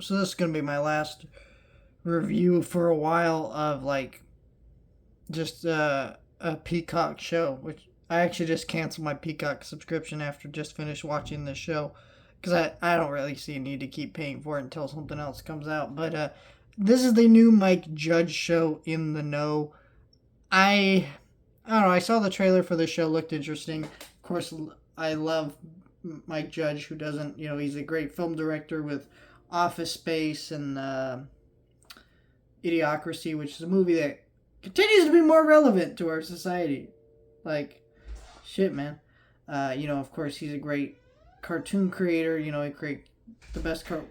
So this is gonna be my last review for a while of like just a Peacock show, which I actually just canceled my Peacock subscription after just finished watching this show because I don't really see a need to keep paying for it until something else comes out. But this is the new Mike Judge show, In the Know. I don't know. I saw the trailer for the show, looked interesting. Of course, I love Mike Judge, who doesn't, he's a great film director with Office Space and Idiocracy, which is a movie that continues to be more relevant to our society. Like, shit, man. Of course, he's a great cartoon creator. He create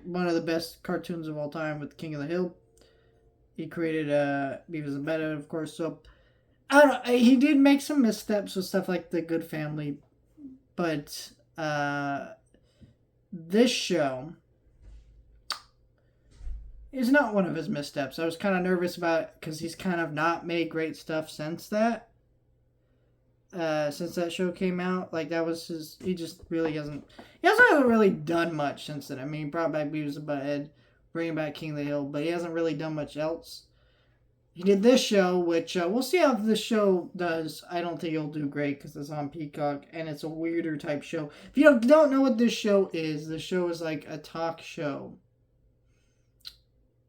one of the best cartoons of all time with King of the Hill. He created Beavis and Butthead, of course. So I don't know. He did make some missteps with stuff like The Good Family, but this show is not one of his missteps. I was kind of nervous about it because he's kind of not made great stuff since that. Since that show came out, like that was his. He just really hasn't. He hasn't really done much since then. I mean, he brought back Beavis and Butthead, bringing back King of the Hill, but he hasn't really done much else. He did this show, which we'll see how this show does. I don't think it'll do great because it's on Peacock and it's a weirder type show. If you don't know what this show is, the show is like a talk show.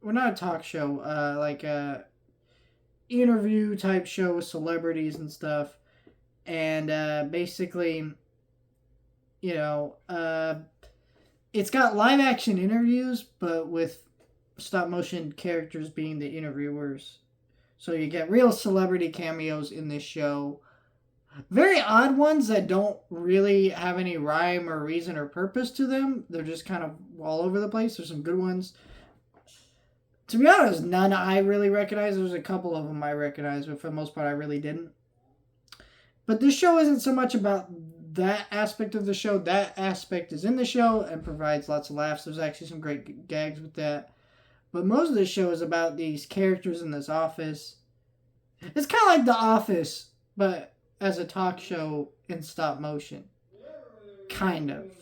Well, not a talk show, like a interview type show with celebrities and stuff. And basically, you know, it's got live action interviews, but with stop motion characters being the interviewers. So you get real celebrity cameos in this show. Very odd ones that don't really have any rhyme or reason or purpose to them. They're just kind of all over the place. There's some good ones. To be honest, none I really recognize. There's a couple of them I recognize, but for the most part, I really didn't. But this show isn't so much about that aspect of the show. That aspect is in the show and provides lots of laughs. There's actually some great gags with that. But most of the show is about these characters in this office. It's kind of like The Office, but as a talk show in stop motion. Kind of.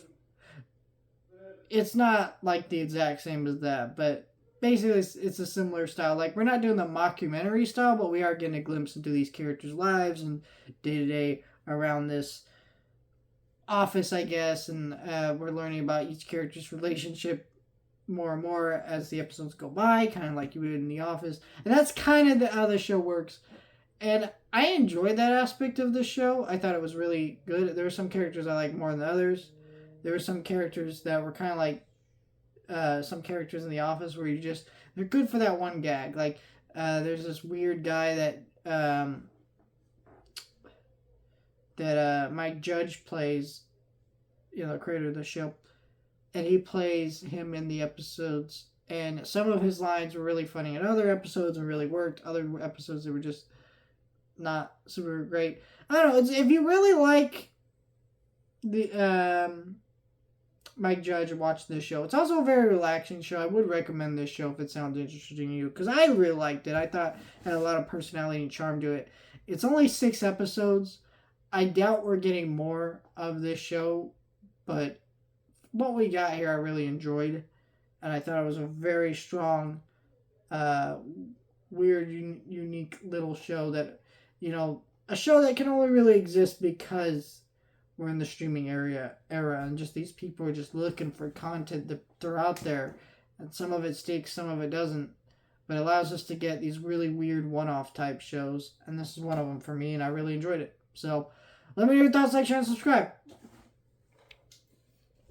It's not like the exact same as that, but basically it's a similar style. Like, we're not doing the mockumentary style, but we are getting a glimpse into these characters' lives and day-to-day around this office, I guess. And we're learning about each character's relationship more and more as the episodes go by, kind of like you would in The Office. And that's kind of how the show works. And I enjoyed that aspect of the show. I thought it was really good. There were some characters I liked more than others. There were some characters that were kind of like some characters in The Office where they're good for that one gag. Like, there's this weird guy that Mike Judge plays, the creator of the show, and he plays him in the episodes. And some of his lines were really funny, and other episodes it really worked. Other episodes that were just not super great. I don't know. If you really like the Mike Judge, watch this show. It's also a very relaxing show. I would recommend this show if it sounds interesting to you, because I really liked it. I thought it had a lot of personality and charm to it. It's only 6 episodes. I doubt we're getting more of this show, but what we got here I really enjoyed, and I thought it was a very strong, weird, unique little show that, a show that can only really exist because we're in the streaming era, and just these people are just looking for content that they're out there, and some of it sticks, some of it doesn't, but it allows us to get these really weird one-off type shows, and this is one of them for me, and I really enjoyed it. So let me know your thoughts, like, share, and subscribe.